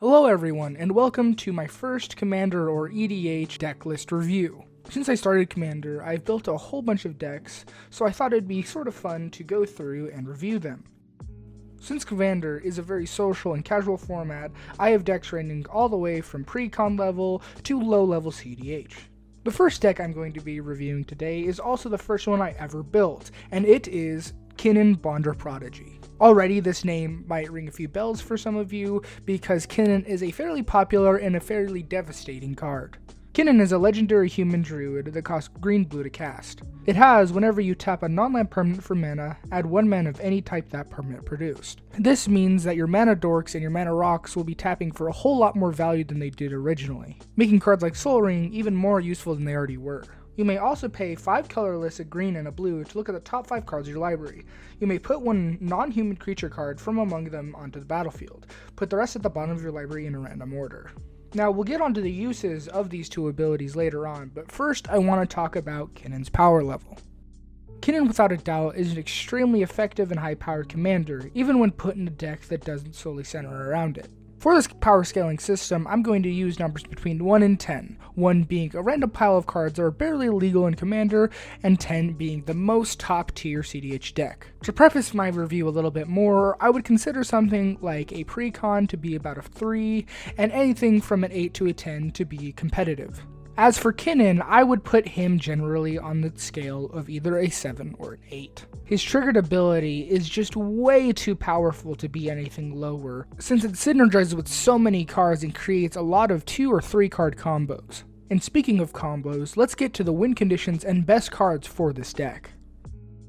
Hello everyone, and welcome to my first Commander or EDH deck list review. Since I started Commander, I've built a whole bunch of decks, so I thought it'd be sort of fun to go through and review them. Since Commander is a very social and casual format, I have decks ranging all the way from pre-con level to low level CDH. The first deck I'm going to be reviewing today is also the first one I ever built, and it is Kinnan Prodigy. Already, this name might ring a few bells for some of you, because Kinnan is a fairly popular and a fairly devastating card. Kinnan is a legendary human druid that costs green-blue to cast. It has, whenever you tap a non-land permanent for mana, add 1 mana of any type that permanent produced. This means that your mana dorks and your mana rocks will be tapping for a whole lot more value than they did originally, making cards like Soul Ring even more useful than they already were. You may also pay 5 colorless, a green and a blue, to look at the top 5 cards of your library. You may put one non-human creature card from among them onto the battlefield. Put the rest at the bottom of your library in a random order. Now, we'll get onto the uses of these two abilities later on, but first I want to talk about Kinnan's power level. Kinnan, without a doubt, is an extremely effective and high-powered commander, even when put in a deck that doesn't solely center around it. For this power scaling system, I'm going to use numbers between 1 and 10, 1 being a random pile of cards that are barely legal in Commander, and 10 being the most top-tier CDH deck. To preface my review a little bit more, I would consider something like a pre-con to be about a 3, and anything from an 8 to a 10 to be competitive. As for Kinnan, I would put him generally on the scale of either a 7 or an 8. His triggered ability is just way too powerful to be anything lower, since it synergizes with so many cards and creates a lot of 2 or 3 card combos. And speaking of combos, let's get to the win conditions and best cards for this deck.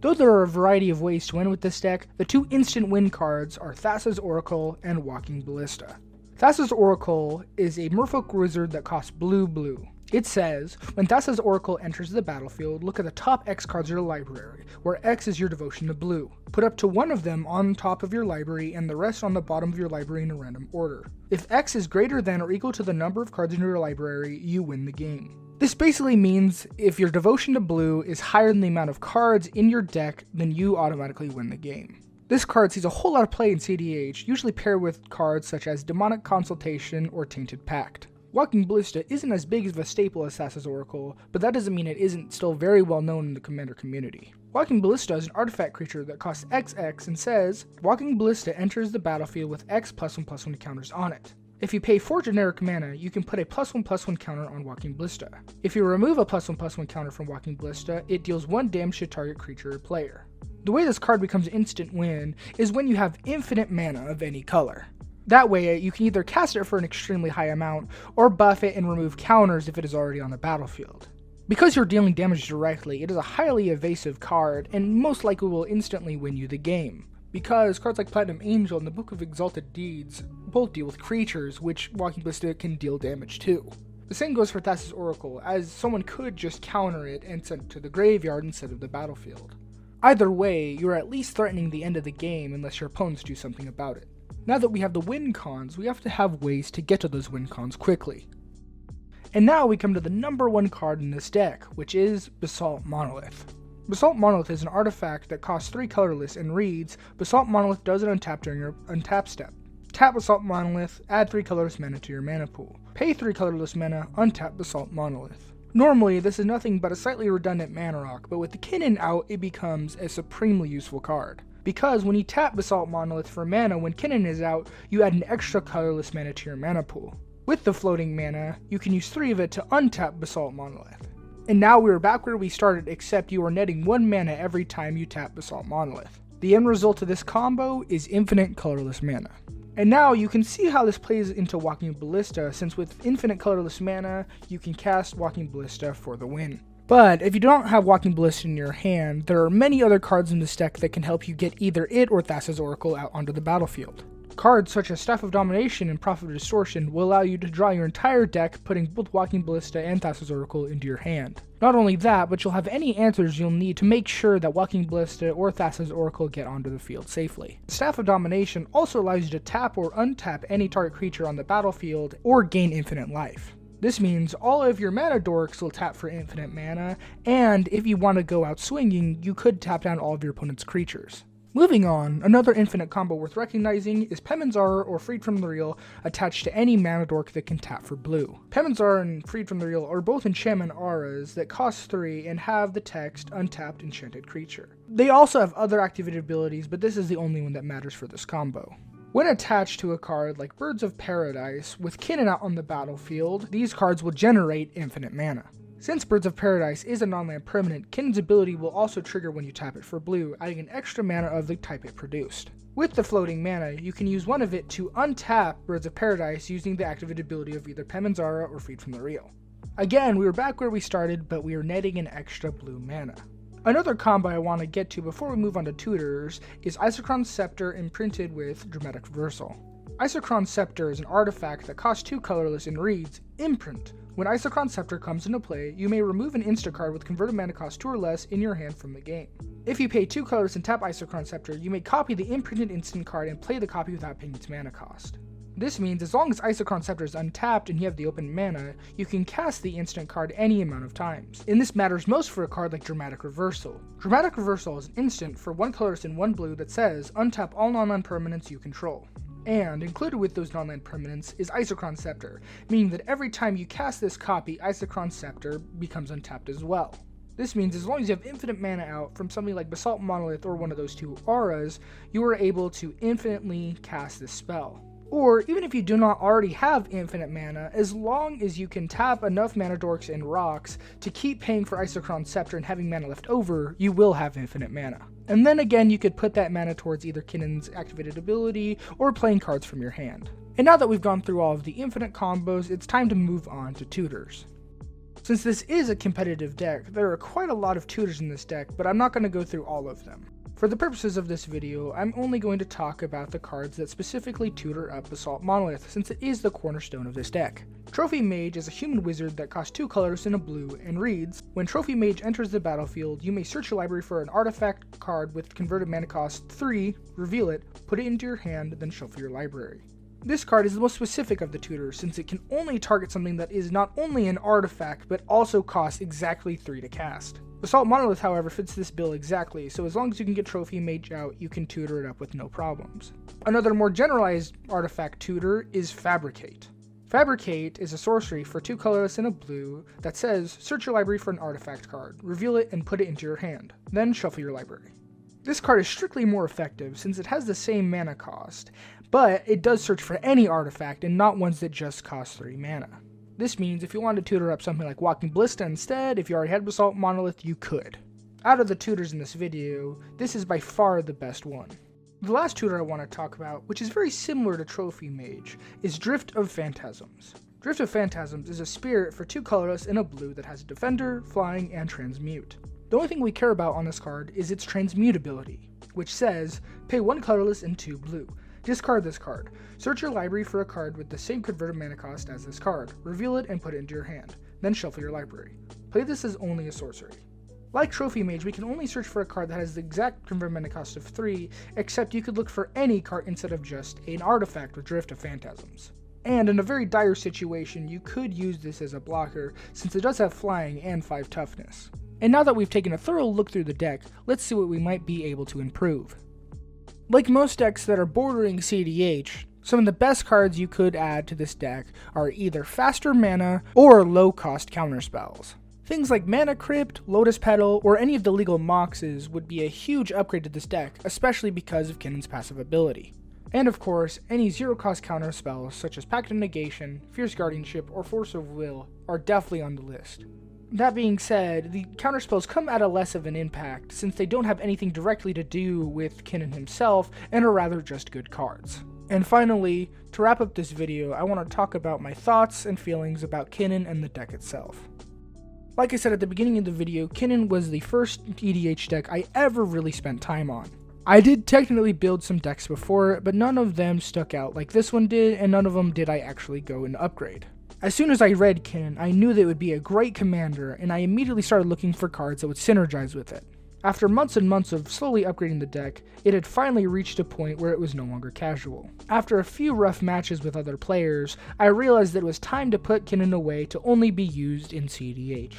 Though there are a variety of ways to win with this deck, the 2 instant win cards are Thassa's Oracle and Walking Ballista. Thassa's Oracle is a merfolk wizard that costs blue. It says, when Thassa's Oracle enters the battlefield, look at the top X cards of your library, where X is your devotion to blue. Put up to 1 of them on top of your library and the rest on the bottom of your library in a random order. If X is greater than or equal to the number of cards in your library, you win the game. This basically means if your devotion to blue is higher than the amount of cards in your deck, then you automatically win the game. This card sees a whole lot of play in CDH, usually paired with cards such as Demonic Consultation or Tainted Pact. Walking Ballista isn't as big of a staple as Thassa's Oracle, but that doesn't mean it isn't still very well known in the Commander community. Walking Ballista is an artifact creature that costs XX and says, Walking Ballista enters the battlefield with X +1/+1 counters on it. If you pay 4 generic mana, you can put a +1/+1 counter on Walking Ballista. If you remove a +1/+1 counter from Walking Ballista, it deals 1 damage to target creature or player. The way this card becomes instant win is when you have infinite mana of any color. That way, you can either cast it for an extremely high amount, or buff it and remove counters if it is already on the battlefield. Because you're dealing damage directly, it is a highly evasive card, and most likely will instantly win you the game. Because cards like Platinum Angel and the Book of Exalted Deeds both deal with creatures, which Walking Ballista can deal damage to. The same goes for Thassa's Oracle, as someone could just counter it and send it to the graveyard instead of the battlefield. Either way, you're at least threatening the end of the game unless your opponents do something about it. Now that we have the win cons, we have to have ways to get to those win cons quickly. And now we come to the number 1 card in this deck, which is Basalt Monolith. Basalt Monolith is an artifact that costs 3 colorless and reads, Basalt Monolith does an untap during your untap step. Tap Basalt Monolith, add 3 colorless mana to your mana pool. Pay 3 colorless mana, untap Basalt Monolith. Normally, this is nothing but a slightly redundant mana rock, but with the Kinnan out, it becomes a supremely useful card. Because when you tap Basalt Monolith for mana when Kinnan is out, you add an extra colorless mana to your mana pool. With the floating mana, you can use 3 of it to untap Basalt Monolith. And now we are back where we started, except you are netting 1 mana every time you tap Basalt Monolith. The end result of this combo is infinite colorless mana. And now you can see how this plays into Walking Ballista, since with infinite colorless mana, you can cast Walking Ballista for the win. But if you don't have Walking Ballista in your hand, there are many other cards in this deck that can help you get either it or Thassa's Oracle out onto the battlefield. Cards such as Staff of Domination and Prophet of Distortion will allow you to draw your entire deck, putting both Walking Ballista and Thassa's Oracle into your hand. Not only that, but you'll have any answers you'll need to make sure that Walking Ballista or Thassa's Oracle get onto the field safely. Staff of Domination also allows you to tap or untap any target creature on the battlefield or gain infinite life. This means all of your mana dorks will tap for infinite mana, and if you want to go out swinging, you could tap down all of your opponent's creatures. Moving on, another infinite combo worth recognizing is Biomancer or Freed from the Real attached to any mana dork that can tap for blue. Biomancer and Freed from the Real are both enchantment auras that cost 3 and have the text Untapped Enchanted Creature. They also have other activated abilities, but this is the only one that matters for this combo. When attached to a card like Birds of Paradise with Kinnan out on the battlefield, these cards will generate infinite mana. Since Birds of Paradise is a non-land permanent, Kinnan's ability will also trigger when you tap it for blue, adding an extra mana of the type it produced. With the floating mana, you can use one of it to untap Birds of Paradise using the activated ability of either Biomancer or Freed from the Real. Again, we were back where we started, but we are netting an extra blue mana. Another combo I want to get to before we move on to tutors is Isochron's Scepter imprinted with Dramatic Reversal. Isochron's Scepter is an artifact that costs 2 colorless and reads Imprint. When Isochron's Scepter comes into play, you may remove an instant card with converted mana cost 2 or less in your hand from the game. If you pay 2 colors and tap Isochron's Scepter, you may copy the imprinted instant card and play the copy without paying its mana cost. This means as long as Isochron's Scepter is untapped and you have the open mana, you can cast the instant card any amount of times. And this matters most for a card like Dramatic Reversal. Dramatic Reversal is an instant for 1 colorless and 1 blue that says, untap all non-land permanents you control. And included with those non-land permanents is Isochron's Scepter, meaning that every time you cast this copy, Isochron's Scepter becomes untapped as well. This means as long as you have infinite mana out from something like Basalt Monolith or one of those 2 auras, you are able to infinitely cast this spell. Or even if you do not already have infinite mana, as long as you can tap enough mana dorks and rocks to keep paying for Isochron's Scepter and having mana left over, you will have infinite mana. And then again, you could put that mana towards either Kinnan's activated ability or playing cards from your hand. And now that we've gone through all of the infinite combos, it's time to move on to tutors. Since this is a competitive deck, there are quite a lot of tutors in this deck, but I'm not going to go through all of them. For the purposes of this video, I'm only going to talk about the cards that specifically tutor up Basalt Monolith, since it is the cornerstone of this deck. Trophy Mage is a human wizard that costs 2 colors and a blue, and reads, when Trophy Mage enters the battlefield, you may search your library for an artifact card with converted mana cost 3, reveal it, put it into your hand, then shuffle your library. This card is the most specific of the tutors, since it can only target something that is not only an artifact, but also costs exactly 3 to cast. Basalt Monolith, however, fits this bill exactly, so as long as you can get Trophy Mage out, you can tutor it up with no problems. Another more generalized artifact tutor is Fabricate. Fabricate is a sorcery for 2 colorless and a blue that says, search your library for an artifact card, reveal it and put it into your hand, then shuffle your library. This card is strictly more effective since it has the same mana cost, but it does search for any artifact and not ones that just cost 3 mana. This means if you want to tutor up something like Walking Ballista instead, if you already had Basalt Monolith, you could. Out of the tutors in this video, this is by far the best one. The last tutor I want to talk about, which is very similar to Trophy Mage, is Drift of Phantasms. Drift of Phantasms is a spirit for 2 colorless and a blue that has Defender, Flying, and Transmute. The only thing we care about on this card is its transmutability, which says, pay 1 colorless and 2 blue. Discard this card. Search your library for a card with the same converted mana cost as this card. Reveal it and put it into your hand. Then shuffle your library. Play this as only a sorcery. Like Trophy Mage, we can only search for a card that has the exact converted mana cost of 3, except you could look for any card instead of just an artifact with Drift of Phantasms. And in a very dire situation, you could use this as a blocker, since it does have Flying and 5 toughness. And now that we've taken a thorough look through the deck, let's see what we might be able to improve. Like most decks that are bordering CDH, some of the best cards you could add to this deck are either faster mana or low-cost counterspells. Things like Mana Crypt, Lotus Petal, or any of the legal Moxes would be a huge upgrade to this deck, especially because of Kinnan's passive ability. And of course, any zero-cost counterspells such as Pact of Negation, Fierce Guardianship, or Force of Will are definitely on the list. That being said, the counterspells come at a less of an impact, since they don't have anything directly to do with Kinnan himself, and are rather just good cards. And finally, to wrap up this video, I want to talk about my thoughts and feelings about Kinnan and the deck itself. Like I said at the beginning of the video, Kinnan was the first EDH deck I ever really spent time on. I did technically build some decks before, but none of them stuck out like this one did, and none of them did I actually go and upgrade. As soon as I read Kinnan, I knew that it would be a great commander, and I immediately started looking for cards that would synergize with it. After months and months of slowly upgrading the deck, it had finally reached a point where it was no longer casual. After a few rough matches with other players, I realized that it was time to put Kinnan away to only be used in CDH.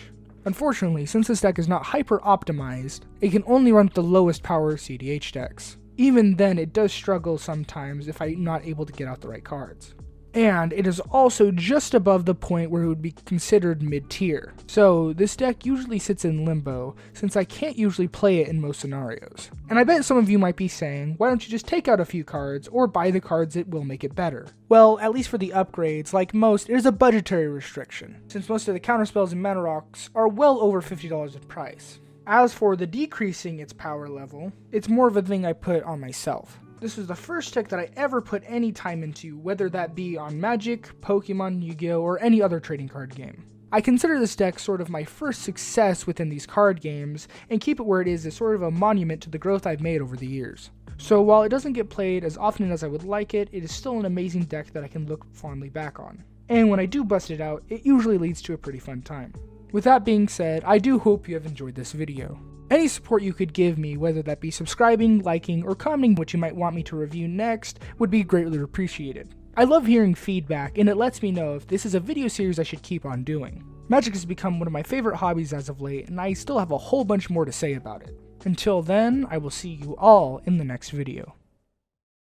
Unfortunately, since this deck is not hyper-optimized, it can only run with the lowest power CDH decks. Even then, it does struggle sometimes if I'm not able to get out the right cards. And it is also just above the point where it would be considered mid-tier. So this deck usually sits in limbo, since I can't usually play it in most scenarios. And I bet some of you might be saying, why don't you just take out a few cards, or buy the cards that will make it better? Well, at least for the upgrades, like most, it is a budgetary restriction, since most of the counterspells and mana rocks are well over $50 in price. As for the decreasing its power level, it's more of a thing I put on myself. This was the first deck that I ever put any time into, whether that be on Magic, Pokemon, Yu-Gi-Oh, or any other trading card game. I consider this deck sort of my first success within these card games, and keep it where it is sort of a monument to the growth I've made over the years. So while it doesn't get played as often as I would like it, it is still an amazing deck that I can look fondly back on. And when I do bust it out, it usually leads to a pretty fun time. With that being said, I do hope you have enjoyed this video. Any support you could give me, whether that be subscribing, liking, or commenting what you might want me to review next, would be greatly appreciated. I love hearing feedback, and it lets me know if this is a video series I should keep on doing. Magic has become one of my favorite hobbies as of late, and I still have a whole bunch more to say about it. Until then, I will see you all in the next video.